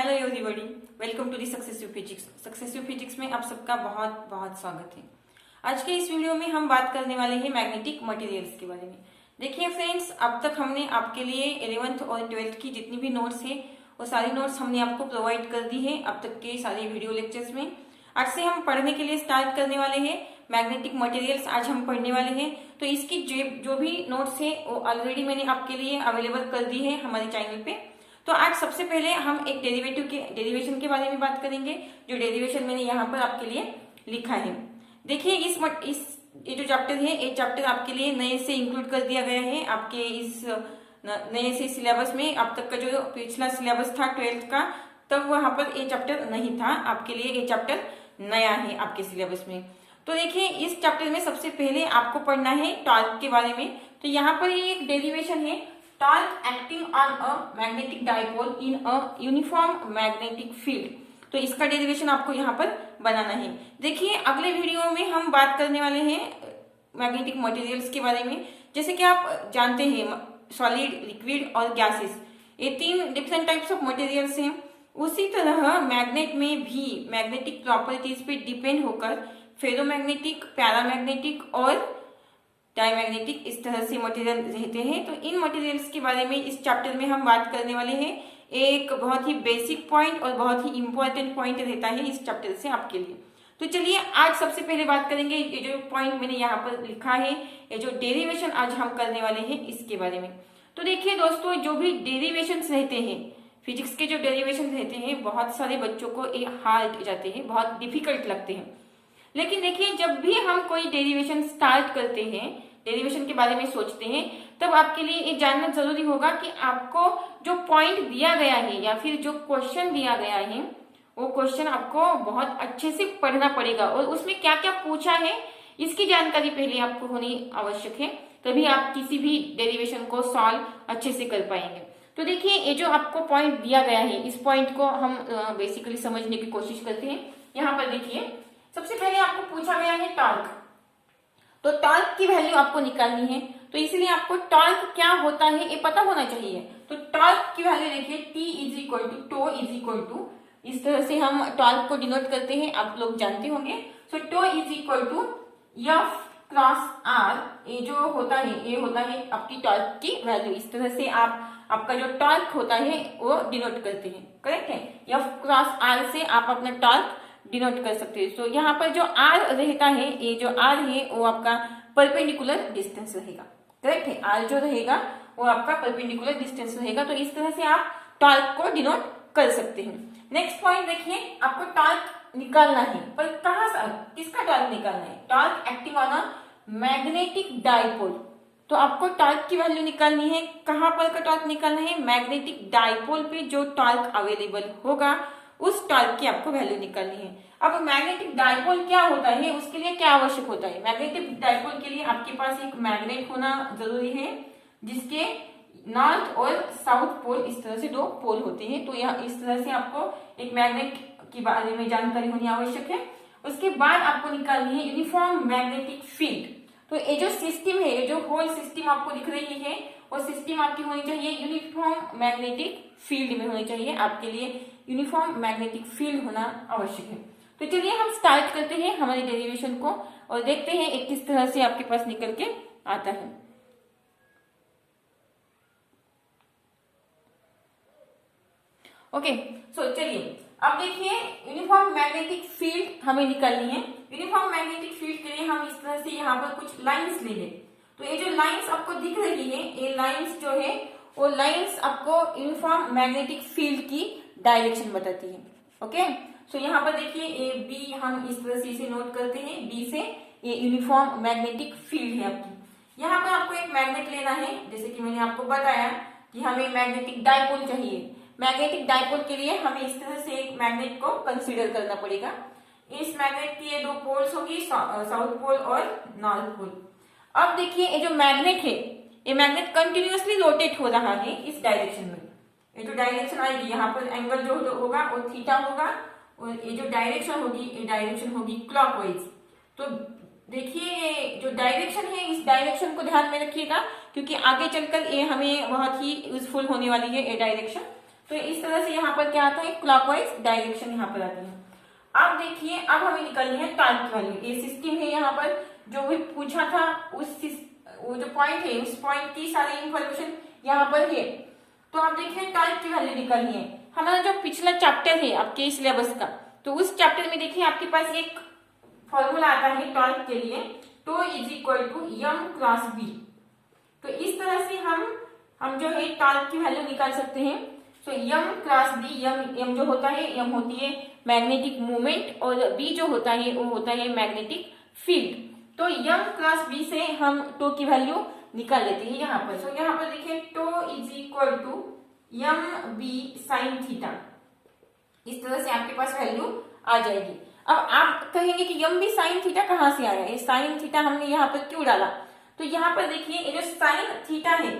Hello everybody, welcome to the successive physics. Successive physics में आप सबका बहुत बहुत स्वागत है। आज के इस वीडियो में हम बात करने वाले हैं मैग्नेटिक मटेरियल्स के बारे में। देखिए फ्रेंड्स, अब तक हमने आपके लिए 11th और 12th की जितनी भी नोट्स है वो सारी नोट्स हमने आपको प्रोवाइड कर दी है अब तक के सारे वीडियो लेक्चर्स में। आज से हम पढ़ने के लिए स्टार्ट करने वाले हैं मैग्नेटिक मटेरियल्स। आज हम पढ़ने वाले हैं, तो इसकी जो भी नोट्स है वो ऑलरेडी मैंने आपके लिए अवेलेबल कर दी है हमारे चैनल पे। तो आज सबसे पहले हम एक डेरिवेशन के बारे में बात करेंगे, जो डेरिवेशन मैंने यहाँ पर आपके लिए लिखा है। देखिए ये जो चैप्टर है, ये चैप्टर आपके लिए नए से इंक्लूड कर दिया गया है आपके इस नए से सिलेबस में। अब तक का जो पिछला सिलेबस था 12th का, तब वहां पर ये चैप्टर नहीं था, आपके लिए ये चैप्टर नया है आपके सिलेबस में। तो देखिए इस चैप्टर में सबसे पहले आपको पढ़ना है टॉर्क के बारे में। तो यहाँ पर ये एक डेरिवेशन है, torque acting on a magnetic dipole in a uniform magnetic field. तो इसका डेरिवेशन आपको यहाँ पर बनाना है। देखिए अगले वीडियो में हम बात करने वाले हैं मैग्नेटिक मटेरियल्स के बारे में। जैसे कि आप जानते हैं सॉलिड, लिक्विड और गैसेस, ये तीन डिफरेंट टाइप्स ऑफ मटेरियल्स हैं। उसी तरह मैग्नेट में भी मैग्नेटिक प्रॉपर्टीज पे डिपेंड होकर फेरोमैग्नेटिक, पैरामैग्नेटिक और डायमैग्नेटिक इस तरह से मटेरियल रहते हैं। तो इन मटेरियल्स के बारे में इस चैप्टर में हम बात करने वाले हैं। एक बहुत ही बेसिक पॉइंट और बहुत ही इंपॉर्टेंट पॉइंट रहता है इस चैप्टर से आपके लिए। तो चलिए आज सबसे पहले बात करेंगे, ये जो पॉइंट मैंने यहाँ पर लिखा है, ये जो डेरिवेशन आज हम करने वाले हैं इसके बारे में। तो देखिए दोस्तों, जो भी डेरिवेशन रहते हैं, फिजिक्स के जो डेरिवेशन रहते हैं, बहुत सारे बच्चों को ये हार्ड जाते हैं, बहुत डिफिकल्ट लगते हैं। लेकिन देखिए जब भी हम कोई डेरिवेशन स्टार्ट करते हैं, डेरिवेशन के बारे में सोचते हैं, तब आपके लिए ये जानना जरूरी होगा कि आपको जो पॉइंट दिया गया है या फिर जो क्वेश्चन दिया गया है, वो क्वेश्चन आपको बहुत अच्छे से पढ़ना पड़ेगा और उसमें क्या क्या पूछा है इसकी जानकारी पहले आपको होनी आवश्यक है, तभी आप किसी भी डेरिवेशन को सॉल्व अच्छे से कर पाएंगे। तो देखिए ये जो आपको पॉइंट दिया गया है, इस पॉइंट को हम बेसिकली समझने की कोशिश करते हैं। यहाँ पर देखिए सबसे पहले आपको पूछा गया है टॉर्क। तो टॉर्क की वैल्यू आपको निकालनी है, तो इसलिए आपको टॉर्क क्या होता है ये पता होना चाहिए। तो टॉर्क की वैल्यू देखिए T is equal to tau is equal to, इस तरह से हम टॉर्क को डिनोट करते हैं, आप लोग जानते होंगे। So tau is equal to F cross R, ये जो होता है ये होता है आपकी टॉर्क की वैल्यू। इस तरह से आपका जो टॉर्क होता है वो डिनोट करते हैं, करेक्ट है। F क्रॉस R से आप अपना टॉर्क डिनोट कर सकते हैं। तो यहाँ पर जो R रहता है, ये जो R है वो आपका परपेंडिकुलर डिस्टेंस रहेगा, करेक्ट है। R जो रहेगा वो आपका परपेंडिकुलर डिस्टेंस रहेगा। तो इस तरह से आप टॉर्क को डिनोट कर सकते हैं। नेक्स्ट पॉइंट देखिए, आपको टॉर्क निकालना है, पर कहाँ से, किसका टॉर्क निकालना है? Torque acting on a magnetic dipole. तो आपको टॉर्क की वैल्यू निकालनी है। कहाँ पर का टॉर्क निकालना है? मैग्नेटिक डाइपोल पे जो टॉर्क अवेलेबल होगा उस टॉर्क की आपको वैल्यू निकालनी है। अब मैग्नेटिक डाइपोल क्या होता है, उसके लिए क्या आवश्यक होता है? मैग्नेटिक डाइपोल के लिए आपके पास एक मैग्नेट होना जरूरी है, जिसके नॉर्थ और साउथ पोल इस तरह से दो पोल होते हैं। तो यह इस तरह से आपको एक मैग्नेट के बारे में जानकारी होनी आवश्यक है। उसके बाद आपको निकालनी है यूनिफॉर्म मैग्नेटिक फील्ड। तो ये जो सिस्टम है, ये जो होल सिस्टम आपको दिख रही है, वो सिस्टम आपकी होनी चाहिए यूनिफॉर्म मैग्नेटिक फील्ड में होनी चाहिए। आपके लिए यूनिफॉर्म मैग्नेटिक फील्ड होना आवश्यक है। तो चलिए हम स्टार्ट करते हैं हमारे डेरिवेशन को और देखते हैं एक किस तरह से आपके पास निकल के आता है। ओके, सो चलिए अब देखिए यूनिफॉर्म मैग्नेटिक फील्ड हमें निकालनी है। यूनिफॉर्म मैग्नेटिक फील्ड के लिए हम इस तरह से यहाँ पर कुछ लाइंस ले लें। तो ये जो लाइंस आपको दिख रही है, ये लाइंस जो है वो लाइंस आपको यूनिफॉर्म मैग्नेटिक फील्ड की डायरेक्शन बताती है। ओके, सो यहाँ पर देखिए ए बी, हम इस तरह से इसे नोट करते हैं। बी से ये यूनिफॉर्म मैग्नेटिक फील्ड है आपकी। यहाँ पर आपको एक मैग्नेट लेना है, जैसे कि मैंने आपको बताया कि हमें मैग्नेटिक डाइपोल चाहिए। मैग्नेटिक डाइपोल के लिए हमें इस तरह से एक मैग्नेट को कंसीडर करना पड़ेगा। इस मैग्नेट की ये दो पोल्स होगी, साउथ पोल और नॉर्थ पोल। अब देखिए ये जो मैग्नेट है, ये मैग्नेट कंटिन्यूअसली रोटेट हो रहा है इस डायरेक्शन में। ये जो डायरेक्शन आएगी, यहाँ पर एंगल जो होगा वो थीटा होगा, और ये जो डायरेक्शन होगी, ये डायरेक्शन होगी क्लॉकवाइज। तो देखिए ये जो डायरेक्शन है, इस डायरेक्शन को ध्यान में रखिएगा, क्योंकि आगे चलकर ये हमें बहुत ही यूजफुल होने वाली है ये डायरेक्शन। तो इस तरह से यहाँ पर क्या आता है, क्लॉकवाइज डायरेक्शन यहाँ पर आती है। अब देखिए, अब हमें निकालनी है टॉर्क की वैल्यू। ये सिस्टम है, यहाँ पर जो भी पूछा था वो जो पॉइंट है उस पॉइंट की सारी इंफॉर्मेशन यहाँ पर है। तो आप देखिए टॉर्क की वैल्यू निकालनी है। हमारा जो पिछला चैप्टर है आपके सिलेबस का, तो उस चैप्टर में देखिए आपके पास एक फॉर्मूला आता है टॉर्क के लिए, tau is equal to M cross B. तो इस तरह से हम जो है टॉर्क की वैल्यू निकाल सकते हैं। तो एम क्रॉस बी, एम जो होता है, एम होती है मैग्नेटिक मूवमेंट और बी जो होता है वो होता है मैग्नेटिक फील्ड। तो एम क्रॉस बी से हम टो की वैल्यू निकाल लेते हैं यहाँ पर। तो यहाँ पर देखिए tau is equal to M B sine theta. इस तरह से आपके पास वैल्यू आ जाएगी। अब आप कहेंगे कि एम बी साइन थीटा कहाँ से आया, ये साइन थीटा हमने यहाँ पर क्यों डाला? तो यहाँ पर देखिए ये जो साइन थीटा है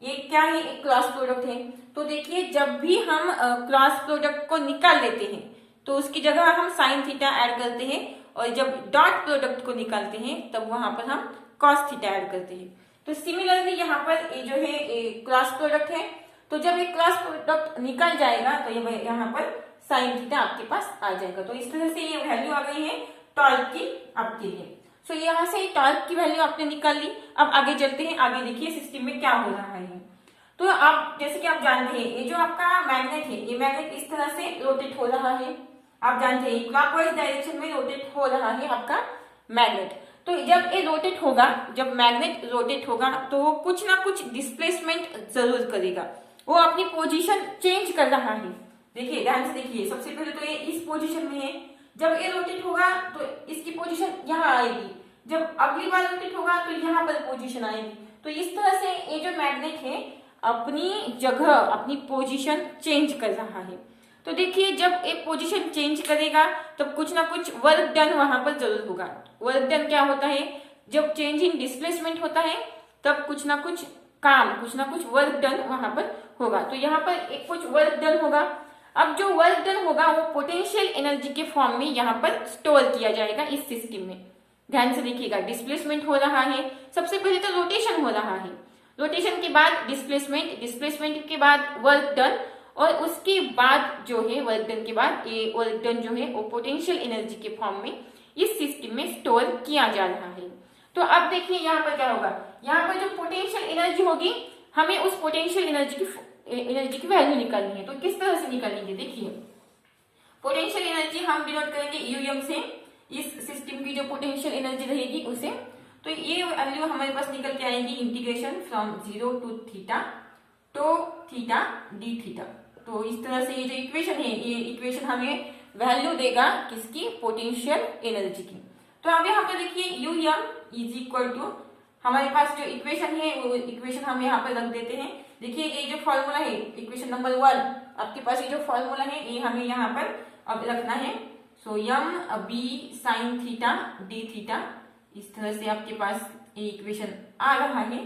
ये क्या है, एक क्रॉस प्रोडक्ट है। तो देखिए जब भी हम क्रॉस प्रोडक्ट को निकाल लेते हैं तो उसकी जगह हम साइन थीटा ऐड करते हैं, और जब डॉट प्रोडक्ट को निकालते हैं तब वहां पर हम कॉस थीटा ऐड करते हैं। तो सिमिलरली यहाँ पर ये जो है क्रॉस प्रोडक्ट है, तो जब ये क्रॉस प्रोडक्ट निकल जाएगा तो ये यहाँ पर साइन थीटा आपके पास आ जाएगा। तो इस तरह से ये वैल्यू आ गई है टॉर्क की आपके लिए। सो यहाँ से टॉर्क की वैल्यू आपने निकाल ली। अब आगे चलते हैं, आगे देखिए सिस्टम में क्या हो रहा है। तो आप जैसे कि आप जानते हैं ये जो आपका मैग्नेट है, ये मैग्नेट इस तरह से रोटेट हो रहा है। आप जानते हैं क्लॉकवाइज डायरेक्शन में रोटेट हो रहा है आपका मैग्नेट। तो जब ये रोटेट होगा, जब मैग्नेट रोटेट होगा तो वो कुछ ना कुछ डिस्प्लेसमेंट जरूर करेगा, वो अपनी पोजीशन चेंज कर रहा है। देखिए ध्यान से देखिए, सबसे पहले तो ये इस पोजीशन में है, जब ये रोटेट होगा तो इसकी पोजीशन यहाँ आएगी, जब अगली बार रोटेट होगा तो यहाँ पर पोजीशन आएगी। तो इस तरह से ये जो मैग्नेट है अपनी जगह, अपनी पोजीशन चेंज कर रहा है। तो देखिए जब एक पोजीशन चेंज करेगा तब कुछ ना कुछ वर्क डन वहां पर जरूर होगा। वर्क डन क्या होता है, जब चेंज इन डिस्प्लेसमेंट होता है तब कुछ ना कुछ काम, कुछ ना कुछ वर्क डन वहां पर होगा। तो यहाँ पर एक कुछ वर्क डन होगा। अब जो वर्क डन होगा वो पोटेंशियल एनर्जी के फॉर्म में यहाँ पर स्टोर किया जाएगा इस सिस्टम में। ध्यान से देखिएगा, डिस्प्लेसमेंट हो रहा है, सबसे पहले तो रोटेशन हो रहा है, रोटेशन के बाद डिस्प्लेसमेंट, डिस्प्लेसमेंट के बाद वर्क डन, और उसके बाद जो है वर्क डन के बाद ये वर्क डन जो है वो पोटेंशियल एनर्जी के फॉर्म में इस सिस्टम में स्टोर किया जा रहा है। तो अब देखिए यहाँ पर क्या होगा, यहाँ पर जो पोटेंशियल एनर्जी होगी हमें उस पोटेंशियल एनर्जी की वैल्यू निकालनी है। तो किस तरह से निकालेंगे, देखिए पोटेंशियल एनर्जी हम डिनोट करेंगे यूएम से, इस सिस्टम की जो पोटेंशियल एनर्जी रहेगी उसे। तो ये वैल्यू हमारे पास निकल के आएगी integration from 0 to theta tau theta D theta. तो इस तरह से ये जो इक्वेशन है, ये इक्वेशन हमें वैल्यू देगा किसकी, पोटेंशियल एनर्जी की। तो अब यहाँ पर देखिए U M is equal to, हमारे पास जो इक्वेशन है वो इक्वेशन हम यहाँ पर रख देते हैं। देखिए ये जो फॉर्मूला है इक्वेशन नंबर 1, आपके पास ये जो फॉर्मूला है ये हमें यहाँ पर अब रखना है। So M B sine theta D theta, इस तरह से आपके पास ये इक्वेशन आ रहा है।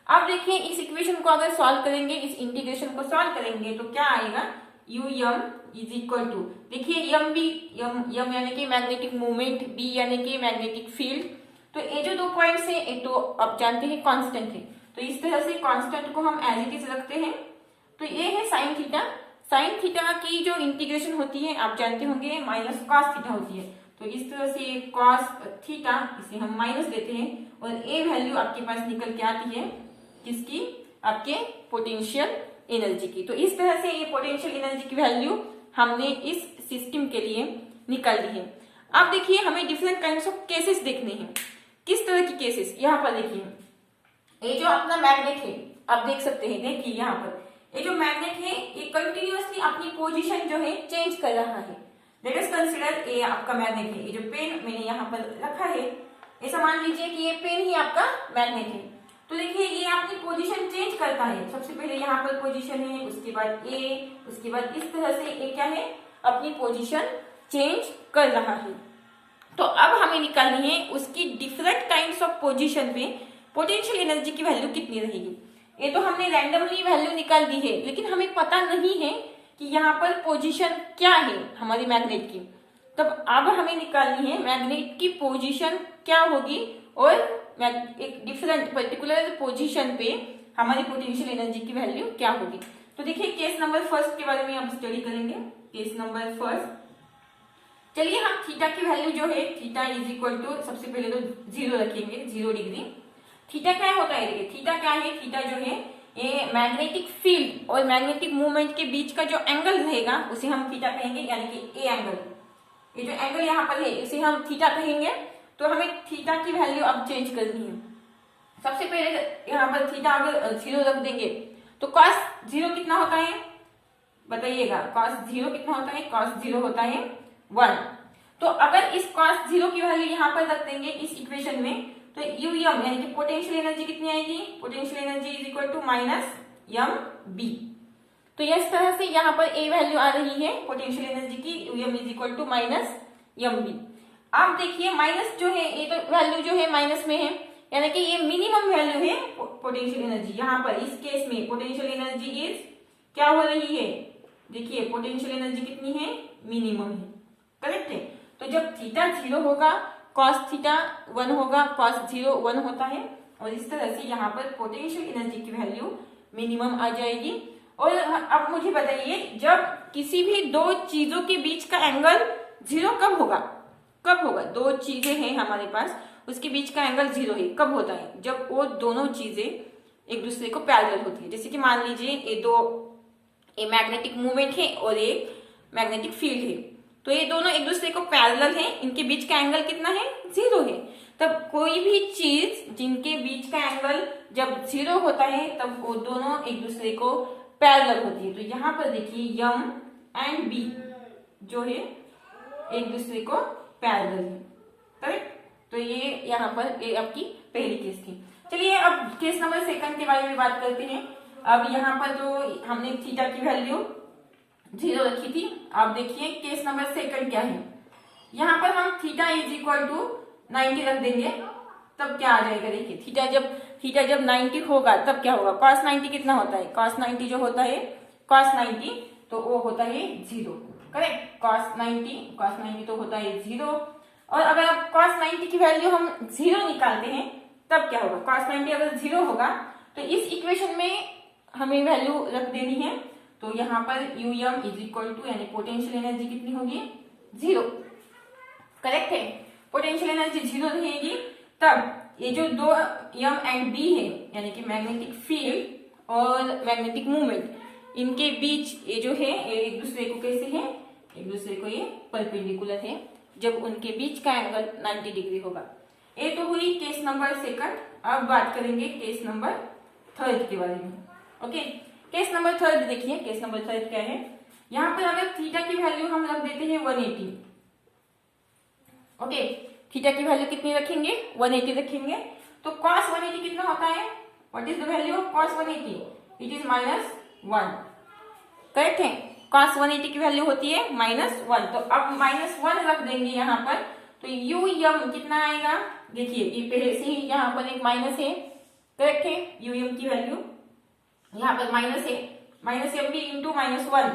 अब देखिए इस इक्वेशन को अगर सॉल्व करेंगे, इस इंटीग्रेशन को सॉल्व करेंगे तो क्या आएगा, U M is equal to, देखिए एम बी, एम यानी कि मैग्नेटिक मूवमेंट, बी यानी कि मैग्नेटिक फील्ड। तो ये जो दो पॉइंट्स है ये तो आप जानते हैं कांस्टेंट है, तो इस तरह से कांस्टेंट को हम एज इट इज रखते हैं। तो ये है साइन थीटा, साइन थीटा की जो इंटीग्रेशन होती है आप जानते होंगे माइनस कॉस थीटा होती है। तो इस तरह से कॉस थीटा इसे हम माइनस देते हैं और ये वैल्यू आपके पास निकल के आती है किसकी, आपके पोटेंशियल एनर्जी की। तो इस तरह से ये पोटेंशियल एनर्जी की वैल्यू हमने इस सिस्टम के लिए निकाल दी है। अब देखिए हमें डिफरेंट काइंड्स ऑफ केसेस देखने हैं। किस तरह की केसेस, यहाँ पर देखिए ये जो अपना मैग्नेट है आप देख सकते हैं, देखिए यहाँ पर ये जो मैग्नेट है ये कंटिन्यूअसली अपनी पोजीशन जो है चेंज कर रहा है। लेट अस कंसीडर ये आपका मैग्नेट है, ये जो पेन मैंने यहाँ पर रखा है, ऐसा मान लीजिए कि ये पेन ही आपका मैग्नेट है। तो देखिए ये अपनी पोजीशन चेंज करता है, सबसे पहले यहाँ पर पोजीशन है, उसके बाद ए, उसके बाद इस तरह से ये क्या है, अपनी पोजीशन चेंज कर रहा है। तो अब हमें निकालनी है उसकी डिफरेंट काइंड्स ऑफ पोजीशन पे पोटेंशियल एनर्जी की वैल्यू कितनी रहेगी। ये तो हमने रैंडमली वैल्यू निकाल दी है, लेकिन हमें पता नहीं है कि यहाँ पर पोजीशन क्या है हमारी मैग्नेट की। तब अब हमें निकालनी है मैग्नेट की पोजीशन क्या होगी और एक डिफरेंट पर्टिकुलर पोजीशन पे हमारी पोटेंशियल एनर्जी की वैल्यू क्या होगी। तो तो देखिए केस नंबर फर्स्ट के बारे में अब स्टडी करेंगे। केस नंबर फर्स्ट, चलिए हम थीटा की वैल्यू जो है थीटा इज इक्वल टू सबसे पहले तो 0 रखेंगे, 0 डिग्री। थीटा क्या होता है, देखिए थीटा क्या है, थीटा जो है ये मैग्नेटिक फील्ड और मैग्नेटिक मूवमेंट के बीच का जो एंगल रहेगा उसे हम थीटा कहेंगे, यानी कि ए एंगल। ये जो एंगल यहाँ पर है इसे हम थीटा कहेंगे। तो हमें थीटा की वैल्यू अब चेंज करनी है। सबसे पहले यहाँ पर थीटा अगर 0 रख देंगे तो cos 0 कितना होता है बताइएगा, cos 0 कितना होता है, cos 0 होता है 1। तो अगर इस cos 0 की वैल्यू यहाँ पर रख देंगे इस इक्वेशन में, तो यूएम यानी कि पोटेंशियल एनर्जी कितनी आएगी, potential energy is equal to minus M B. तो इस तरह से यहाँ पर ए वैल्यू आ रही है पोटेंशियल एनर्जी की, U M is equal to minus M B. आप देखिए माइनस जो है ये तो वैल्यू जो है माइनस में है, यानी कि ये मिनिमम वैल्यू है पोटेंशियल एनर्जी। यहाँ पर इस केस में पोटेंशियल एनर्जी इज क्या हो रही है, देखिए पोटेंशियल एनर्जी कितनी है, मिनिमम है, करेक्ट है। तो जब थीटा 0 होगा cos थीटा 1 होगा, cos 0 1 होता है, और इस तरह से यहाँ पर पोटेंशियल एनर्जी की वैल्यू मिनिमम आ जाएगी। और अब मुझे बताइए जब किसी भी दो चीजों के बीच का एंगल 0 कब होगा, कब होगा, दो चीजें हैं हमारे पास उसके बीच का एंगल 0 है, कब होता है, जब वो दोनों चीजें एक दूसरे को पैरेलल होती है। जैसे कि मान लीजिए ये मैग्नेटिक मूवमेंट है और ये मैग्नेटिक फील्ड है, तो ये दोनों एक दूसरे को पैरेलल है, इनके बीच का एंगल कितना है, 0 है। तब कोई भी चीज जिनके बीच का एंगल जब 0 होता है तब वो दोनों एक दूसरे को पैरेलल होती है। तो यहाँ पर देखिए m एंड b जो है एक दूसरे को पैरेलल है, करेक्ट। तो ये यहाँ पर ये आपकी पहली केस थी। चलिए अब केस नंबर सेकंड के बारे में बात करते हैं। अब यहाँ पर जो हमने थीटा की वैल्यू 0 रखी थी, आप देखिए केस नंबर सेकंड क्या है। यहाँ पर हम थीटा इज इक्वल टू 90 रख देंगे, तब क्या आ जाएगा, देखिए थीटा जब 90 होगा तब क्या होगा, cos 90 कितना होता है, cos 90 जो होता है cos 90 तो वो होता है 0, करेक्ट। cos 90 तो होता है 0। और अगर अब cos 90 की वैल्यू हम 0 निकालते हैं तब क्या होगा, cos 90 अगर 0 होगा तो इस इक्वेशन में हमें वैल्यू रख देनी है। तो यहाँ पर यूएम इज इक्वल टू यानी पोटेंशियल एनर्जी कितनी होगी, 0, करेक्ट है। पोटेंशियल एनर्जी 0 रहेगी, तब ये जो दो एम एंड बी है यानी कि मैग्नेटिक फील्ड और मैग्नेटिक मूवमेंट, इनके बीच ये जो है ये एक दूसरे को कैसे है, एक दूसरे को ये परपेंडिकुलर है जब उनके बीच का एंगल 90 डिग्री होगा। ये तो हुई केस नंबर सेकंड। अब बात करेंगे केस नंबर थर्ड के बारे में। ओके, केस नंबर थर्ड देखिए, केस नंबर थर्ड क्या है। यहाँ पर अगर थीटा की वैल्यू हम रख देते हैं 180, ओके, थीटा की वैल्यू कितनी रखेंगे, 180 रखेंगे। तो cos 180 कितना होता है, what is the value of cos 180, it is -1, correct है। cos 180 की वैल्यू होती है -1, तो अब -1 रख देंगे यहाँ पर, तो यूएम कितना आएगा, देखिए ये पहले से ही यहाँ पर एक माइनस है, करेक्ट है। यूएम की वैल्यू यहाँ पर माइनस है, -mb इंटू -1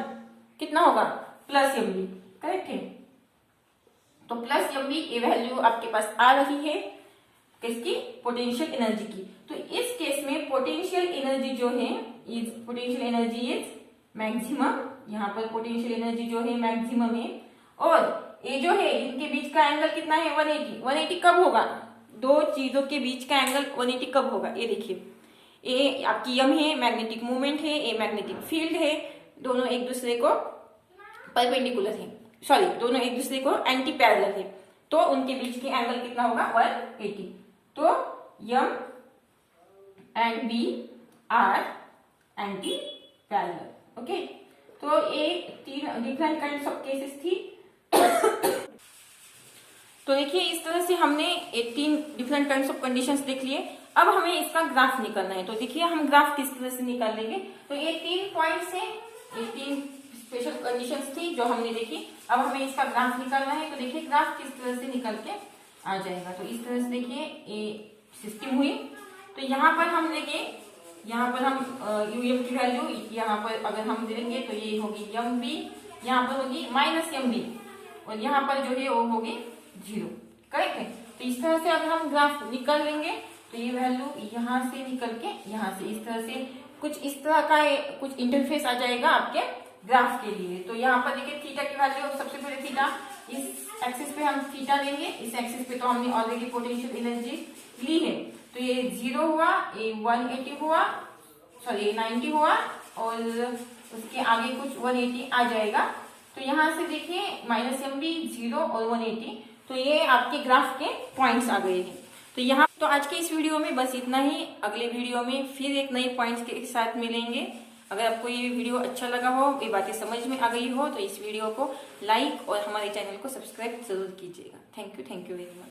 कितना होगा, +mb, करेक्ट है। तो +mb ये वैल्यू आपके पास आ रही है किसकी, पोटेंशियल एनर्जी की। तो इस केस में पोटेंशियल एनर्जी जो है पोटेंशियल एनर्जी इज मैक्सिमम, यहाँ पर पोटेंशियल एनर्जी जो है मैक्सिमम है। और ये जो है इनके बीच का एंगल कितना है, 180 कब होगा, दो चीजों के बीच का एंगल 180 कब होगा, ये देखिए ये आपकी एम है, मैग्नेटिक मूवमेंट है, ये मैग्नेटिक फील्ड है, दोनों एक दूसरे को परपेंडिकुलर है, सॉरी दोनों एक दूसरे को एंटी पैरेलल है, तो उनके बीच के एंगल कितना होगा, 180। तो M and B are anti parallel, okay. तो ये 3 डिफरेंट काइंड्स ऑफ केसेस थी। तो देखिए इस तरह से हमने ये 3 डिफरेंट काइंड्स ऑफ कंडीशंस देख लिए। अब हमें इसका ग्राफ निकालना है। तो देखिए हम ग्राफ किस तरह से निकाल लेंगे। तो ये 3 पॉइंट्स है, ये 3 स्पेशल कंडीशंस थी जो हमने देखी। अब हमें इसका ग्राफ निकालना है। तो देखिए ग्राफ किस तरह से निकल के आ जाएगा। तो इस तरह से देखिए ये सिस्टम हुई। तो यहाँ पर हम देंगे, यहाँ पर हम यूएम की वैल्यू यहाँ पर अगर हम देंगे तो ये होगी एम बी, यहाँ पर होगी -mb, और यहाँ पर जो है वो होगी 0, करेक्ट है। तो इस तरह से अगर हम ग्राफ निकाल लेंगे तो ये वैल्यू यहाँ से निकल के यहाँ से इस तरह से कुछ इस तरह का कुछ इंटरफेस आ जाएगा आपके ग्राफ के लिए। तो यहाँ पर देखिए थीटा की वैल्यू, सबसे पहले थीटा, इस एक्सिस पे हम थीटा लेंगे, इस एक्सिस पे तो हमने ऑलरेडी पोटेंशियल एनर्जी ली है, तो ये 0 हुआ, ये 180 हुआ, सॉरी 90 हुआ, और उसके आगे कुछ 180 आ जाएगा। तो यहाँ से देखिए -mb 0 और 180, तो ये आपके ग्राफ के पॉइंट्स आ गए हैं। तो यहाँ तो आज के इस वीडियो में बस इतना ही। अगले वीडियो में फिर एक नए पॉइंट्स के साथ मिलेंगे। अगर आपको ये वीडियो अच्छा लगा हो, ये बातें समझ में आ गई हो, तो इस वीडियो को लाइक और हमारे चैनल को सब्सक्राइब जरूर कीजिएगा। Thank you very much.